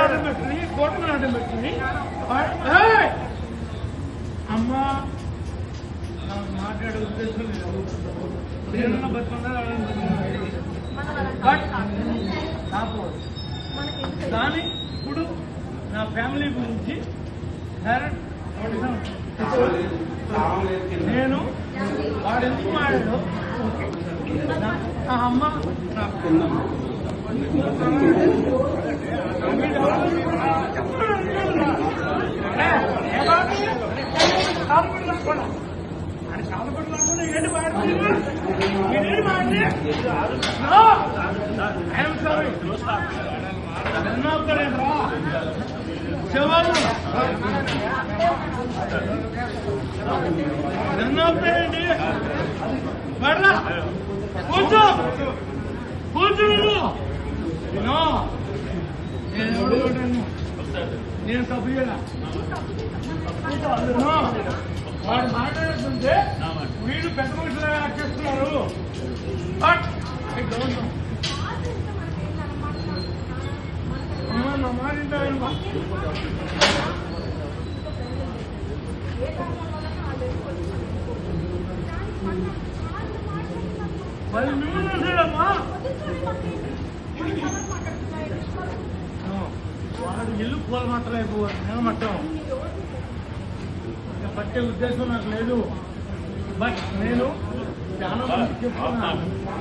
అడ్డం పెట్టుకుని కోర్టును అడ్డం పెట్టుకుని అమ్మ మాట్లాడే ఉద్దేశం లేదు. నేనున్న బతుకున్నా బట్ కానీ ఇప్పుడు నా ఫ్యామిలీ గురించి నేను వాడు ఎందుకు మాడాడు అమ్మ నన్నొప్పేయండి కూర్చో కూర్చో నేను తప్పు వాడు మాట్లాడుతుంటే వీళ్ళు పెద్ద మనుషులుగా యాక్ట్ చేస్తున్నారు. బట్ నా మాట మరి నువ్వు వాడు ఇల్లు పూల మట్టలైపోవాలి నిలమట్టం ఇంకా పట్టే ఉద్దేశం నాకు లేదు. బట్ నేను చాలా మంది చెప్తున్నా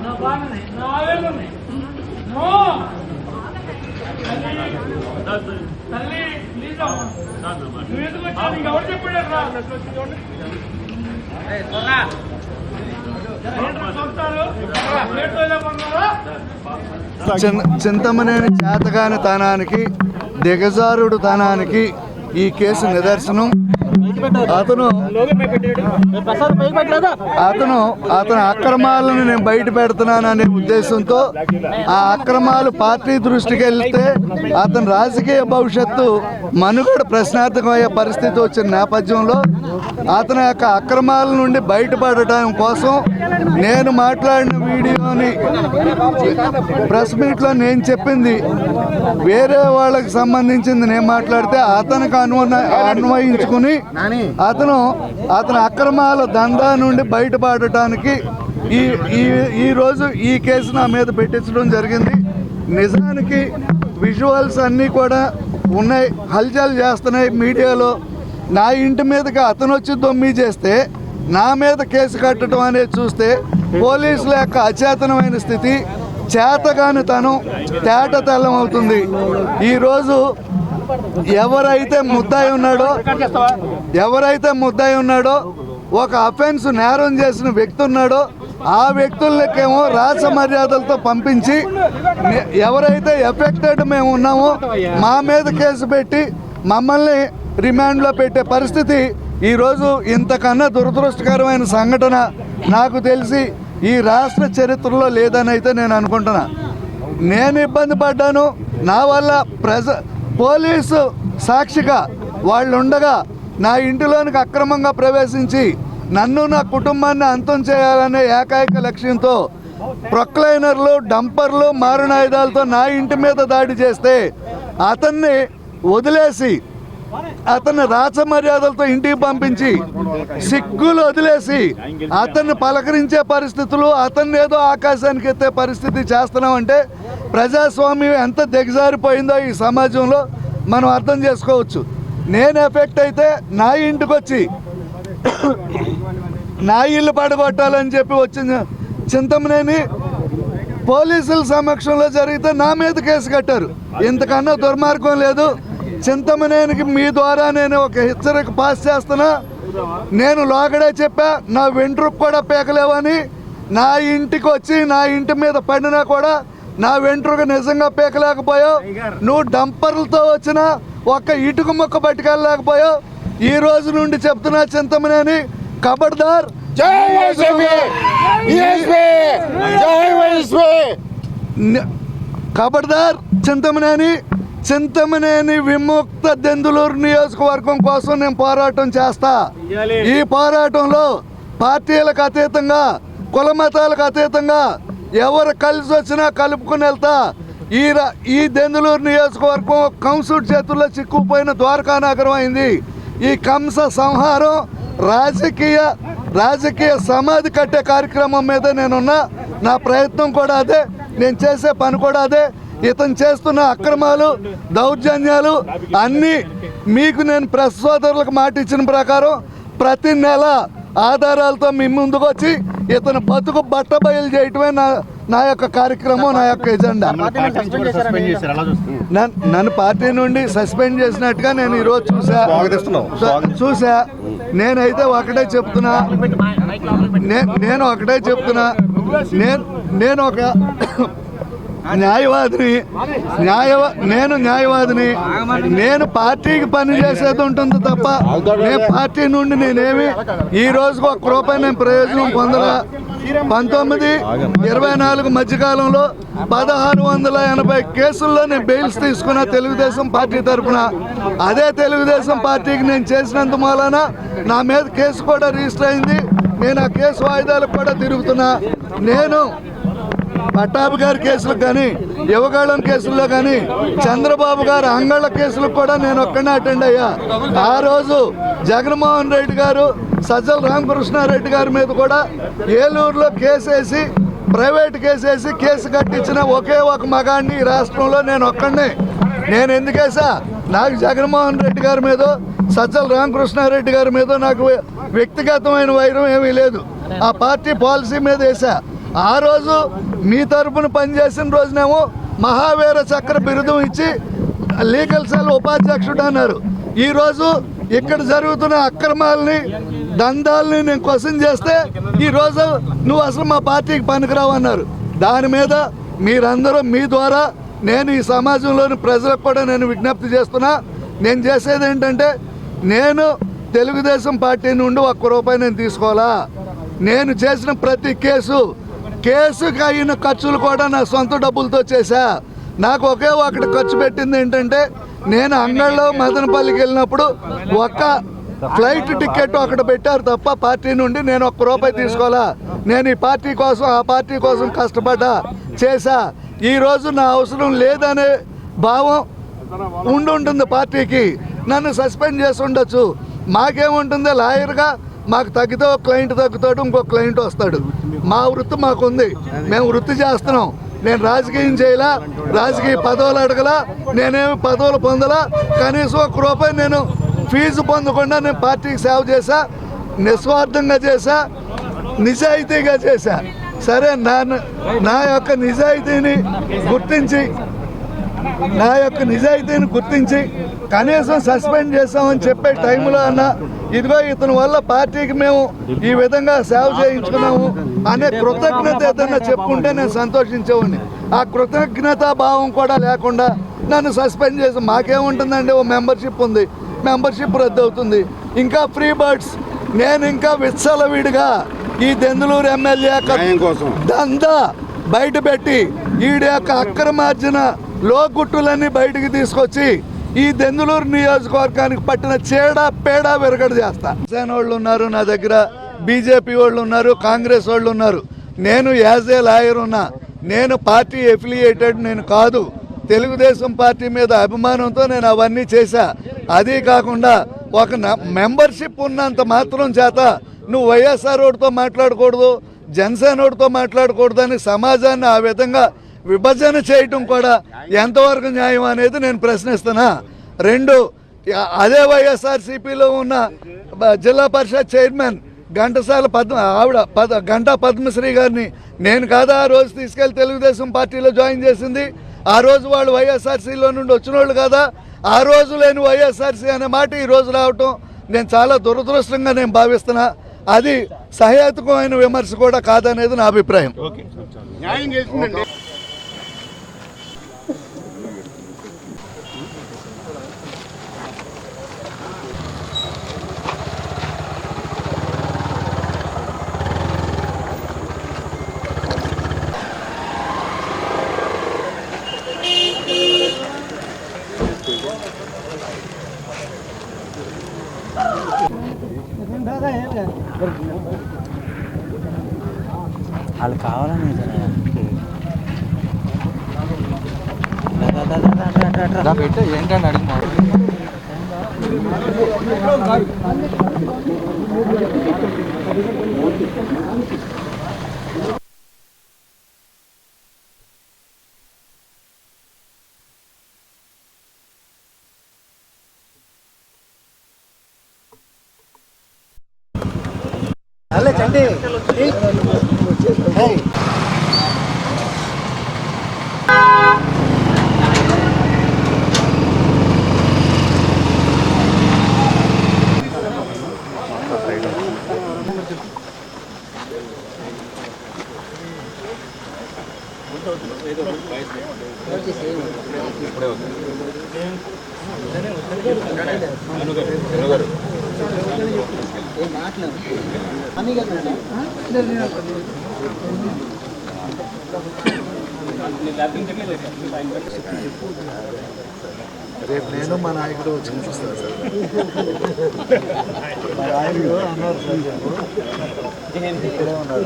నా బాధని నా ఆవేదనని తల్లి ప్లీజ్ నువ్వు ఎందుకు వచ్చావు ఇంకెవరు చెప్పాడు రా చింతమనేని చేతగాని తనానికి దిగజారుడు తనానికి ఈ కేసు నిదర్శనం. అతను అక్రమాలను నేను బయట పెడుతున్నాననే ఉద్దేశంతో ఆ అక్రమాలు పార్టీ దృష్టికి వెళ్తే అతని రాజకీయ భవిష్యత్తు మనుగడ ప్రశ్నార్థకమయ్యే పరిస్థితి వచ్చిన నేపథ్యంలో అతని యొక్క అక్రమాల నుండి బయటపడటం కోసం నేను మాట్లాడిన వీడియోని ప్రెస్ మీట్లో నేను చెప్పింది వేరే వాళ్ళకి సంబంధించింది నేను మాట్లాడితే అతనికి అన్వయించుకుని అతని అక్రమాల దందా నుండి బయటపడటానికి ఈరోజు ఈ కేసు నా మీద పెట్టించడం జరిగింది. నిజానికి విజువల్స్ అన్నీ కూడా ఉన్నాయి, హల్చల్ చేస్తున్నాయి మీడియాలో. నా ఇంటి మీదకి అతను వచ్చి దొమ్మి చేస్తే నా మీద కేసు కట్టడం అనేది చూస్తే పోలీసుల యొక్క అచేతనమైన స్థితి, చేతగానితనం తేట తెల్లం అవుతుంది. ఈరోజు ఎవరైతే ముద్దాయి ఉన్నాడో ఒక అఫెన్స్ నేరం చేసిన వ్యక్తి ఉన్నాడో ఆ వ్యక్తులకేమో రాజ మర్యాదలతో పంపించి ఎవరైతే ఎఫెక్టెడ్ మేము ఉన్నామో మా మీద కేసు పెట్టి మమ్మల్ని రిమాండ్లో పెట్టే పరిస్థితి ఈరోజు ఇంతకన్నా దురదృష్టకరమైన సంఘటన నాకు తెలిసి ఈ రాష్ట్ర చరిత్రలో లేదని అయితే నేను అనుకుంటున్నా. నేను ఇబ్బంది పడ్డాను, నా వల్ల పోలీసు సాక్షిగా వాళ్ళు ఉండగా నా ఇంటిలోనికి అక్రమంగా ప్రవేశించి నన్ను నా కుటుంబాన్ని అంతం చేయాలనే ఏకైక లక్ష్యంతో ప్రొక్లైనర్లు, డంపర్లు, మారణాయుధాలతో నా ఇంటి మీద దాడి చేస్తే అతన్ని వదిలేసి అతన్ని రాచమర్యాదలతో ఇంటికి పంపించి సిగ్గులు వదిలేసి అతన్ని పలకరించే పరిస్థితులు, అతన్ని ఏదో ఆకాశానికి ఎత్తే పరిస్థితి చేస్తున్నామంటే ప్రజాస్వామ్యం ఎంత దిగజారిపోయిందో ఈ సమాజంలో మనం అర్థం చేసుకోవచ్చు. నేను ఎఫెక్ట్ అయితే నా ఇంటికి వచ్చి నా ఇల్లు పడగొట్టాలని చెప్పి వచ్చిన చింతమనేని పోలీసుల సమక్షంలో జరిగితే నా మీద కేసు కట్టారు. ఇంతకన్నా దుర్మార్గం లేదు. చింతమనేనికి మీ ద్వారా నేను ఒక హెచ్చరిక పాస్ చేస్తున్నా. నేను లోగడే చెప్పా, నా వెంట్రుకు కూడా పీకలేవని. నా ఇంటికి వచ్చి నా ఇంటి మీద పడినా కూడా నా వెంట్రుక నిజంగా పీకలేకపోయావు. నువ్వు డంపర్లతో వచ్చిన ఒక్క ఇటుక ముక్క పట్టుకెళ్ళలేకపోయావు. ఈ రోజు నుండి చెప్తున్నా చింతమనేని, ఖబర్దార్. ఖబర్దార్ చింతమనేని విముక్త దెందులూరు నియోజకవర్గం కోసం నేను పోరాటం చేస్తా. ఈ పోరాటంలో పార్టీలకు అతీతంగా, కుల మతాలకు అతీతంగా ఎవరు కలిసి వచ్చినా కలుపుకుని వెళ్తా. ఈ దెందులూరు నియోజకవర్గం కంసుడి చేతుల్లో చిక్కుపోయిన ద్వారకా నగరం అయింది. ఈ కంస సంహారం రాజకీయ సమాధి కట్టే కార్యక్రమం మీద నేనున్నా. నా ప్రయత్నం కూడా అదే, నేను చేసే పని కూడా అదే. ఇతను చేస్తున్న అక్రమాలు, దౌర్జన్యాలు అన్నీ మీకు నేను ప్రెస్ సోదరులకు మాట ఇచ్చిన ప్రకారం ప్రతి నెల ఆధారాలతో మీ ముందుకు వచ్చి ఇతను బతుకు బట్టబయలు చేయటమే నా యొక్క కార్యక్రమం, నా యొక్క ఎజెండా. నన్ను పార్టీ నుండి సస్పెండ్ చేసినట్టుగా నేను ఈరోజు చూసా. నేనైతే ఒకటే చెప్తున్నా, నేను ఒక న్యాయవాదిని. నేను పార్టీకి పని చేసేది ఉంటుంది తప్ప నేను పార్టీ నుండి నేనేమి ఈ రోజుకు ఒక్క రూపాయి నేను ప్రయోజనం పొందలా. 19-24 మధ్యకాలంలో 1680 కేసుల్లో నేను బెయిల్స్ తీసుకున్నా తెలుగుదేశం పార్టీ తరఫున. అదే తెలుగుదేశం పార్టీకి నేను చేసినంత మూలన నా మీద కేసు కూడా రిజిస్టర్ అయింది. నేను ఆ కేసు వాయిదాలకు కూడా తిరుగుతున్నా. నేను పట్టాభి గారి కేసులకు కానీ, యువగాళం కేసుల్లో కానీ, చంద్రబాబు గారు అంగళ్ళ కేసులకు కూడా నేను ఒక్కనే అటెండ్ అయ్యా. ఆ రోజు జగన్మోహన్ రెడ్డి గారు, సజ్జల రామకృష్ణారెడ్డి గారి మీద కూడా ఏలూరులో కేసేసి, ప్రైవేట్ కేసేసి కేసు కట్టించిన ఒకే ఒక మగాడిని ఈ రాష్ట్రంలో నేను ఒక్కడినే. నేను ఎందుకేసా? నాకు జగన్మోహన్ రెడ్డి గారి మీద, సజ్జల రామకృష్ణారెడ్డి గారి మీద నాకు వ్యక్తిగతమైన వైరం ఏమీ లేదు. ఆ పార్టీ పాలసీ మీద వేసా. ఆ రోజు మీ తరపున పనిచేసిన రోజునేమో మహావీర చక్ర బిరుదం ఇచ్చి లీగల్ సెల్ ఉపాధ్యక్షుడు అన్నారు. ఈరోజు ఇక్కడ జరుగుతున్న అక్రమాలని, దందాలని నేను క్వశ్చన్ చేస్తే ఈరోజు నువ్వు అసలు మా పార్టీకి పనికిరావు అన్నారు. దాని మీద మీరందరూ మీ ద్వారా నేను ఈ సమాజంలోని ప్రజలకు కూడా నేను విజ్ఞప్తి చేస్తున్నా. నేను చేసేది ఏంటంటే, నేను తెలుగుదేశం పార్టీ నుండి ఒక్క రూపాయి నేను తీసుకోవాలా. నేను చేసిన ప్రతి కేసుకి అయిన ఖర్చులు కూడా నా సొంత డబ్బులతో చేశా. నాకు ఒకే ఒకటి ఖర్చు పెట్టింది ఏంటంటే, నేను అంగళ్ళలో మదనపల్లికి వెళ్ళినప్పుడు ఒక్క ఫ్లైట్ టికెట్ అక్కడ పెట్టారు తప్ప పార్టీ నుండి నేను ఒక్క రూపాయి తీసుకోవాలా. నేను ఈ పార్టీ కోసం, ఆ పార్టీ కోసం కష్టపడ్డా, చేశా. ఈరోజు నా అవసరం లేదనే భావం ఉంటుంది పార్టీకి. నన్ను సస్పెండ్ చేసి ఉండొచ్చు. మాకేముంటుంది, లాయర్గా మాకు తగ్గితే ఒక క్లయింట్ తగ్గుతాడు, ఇంకో క్లయింట్ వస్తాడు. మా వృత్తి మాకుంది, మేము వృత్తి చేస్తున్నాం. నేను రాజకీయం చేయలా, రాజకీయ పదవులు అడగలా, నేనేమి పదవులు పొందలా. కనీసం ఒక్క రూపాయి నేను ఫీజు పొందకుండా నేను పార్టీకి సేవ చేశా, నిస్వార్థంగా చేశా, నిజాయితీగా చేశా. సరే, నా యొక్క నిజాయితీని గుర్తించి కనీసం సస్పెండ్ చేస్తామని చెప్పే టైంలో అన్న, ఇదిగో ఇతని వల్ల పార్టీకి మేము ఈ విధంగా సేవ చేయించుకున్నాము అనే కృతజ్ఞత ఏదన్నా చెప్పుకుంటే నేను సంతోషించేవాడిని. ఆ కృతజ్ఞతా భావం కూడా లేకుండా నన్ను సస్పెండ్ చేసి మాకేముంటుందండి, ఓ మెంబర్షిప్ ఉంది, మెంబర్షిప్ రద్దు అవుతుంది. ఇంకా ఫ్రీ బర్డ్స్. నేను ఇంకా విచ్చలవిడిగా ఈ దెందులూరు ఎమ్మెల్యే దందా బయట పెట్టి ఈడి యొక్క అక్రమార్జన లోగుట్టులన్నీ బయటికి తీసుకొచ్చి ఈ దెందులూరు నియోజకవర్గానికి పట్టిన పేడ విరగడ చేస్తా. జనసేన వాళ్ళు ఉన్నారు నా దగ్గర, బీజేపీ వాళ్ళు ఉన్నారు, కాంగ్రెస్ వాళ్ళు ఉన్నారు. నేను యాజ్ ఏ లాయర్ ఉన్నా. నేను పార్టీ ఎఫిలియేటెడ్ నేను కాదు. తెలుగుదేశం పార్టీ మీద అభిమానంతో నేను అవన్నీ చేశా. అదే కాకుండా ఒక మెంబర్షిప్ ఉన్నంత మాత్రం చేత నువ్వు వైఎస్ఆర్ ఓడితో మాట్లాడకూడదు, జనసేన ఓడితో మాట్లాడకూడదు అని సమాజాన్ని ఆ విధంగా విభజన చేయటం కూడా ఎంతవరకు న్యాయం అనేది నేను ప్రశ్నిస్తున్నా. రెండు, అదే వైఎస్ఆర్సీపీలో ఉన్న జిల్లా పరిషత్ చైర్మన్ గంటా పద్మశ్రీ గారిని నేను కాదా ఆ రోజు తీసుకెళ్లి తెలుగుదేశం పార్టీలో జాయిన్ చేసింది? ఆ రోజు వాళ్ళు వైఎస్ఆర్సీలో నుండి వచ్చిన వాళ్ళు కదా. ఆ రోజు లేని వైఎస్ఆర్సీ అనే మాట ఈ రోజు రావటం నేను చాలా దురదృష్టంగా నేను భావిస్తున్నా. అది సహేతుకమైన విమర్శ కూడా కాదనేది నా అభిప్రాయం. వాళ్ళు కావాలని ఏంటంటే అడిగి చండి రేపు నేను మా నాయకుడు వచ్చి చూస్తాను సార్. మా నాయకుడు అన్నారు సార్, ఇక్కడే ఉన్నారు.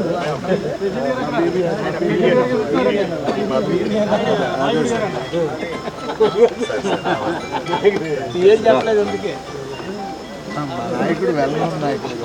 మా నాయకుడు వెళ్ళను నాయకుడు.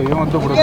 ఏమొద్దు ఇప్పుడు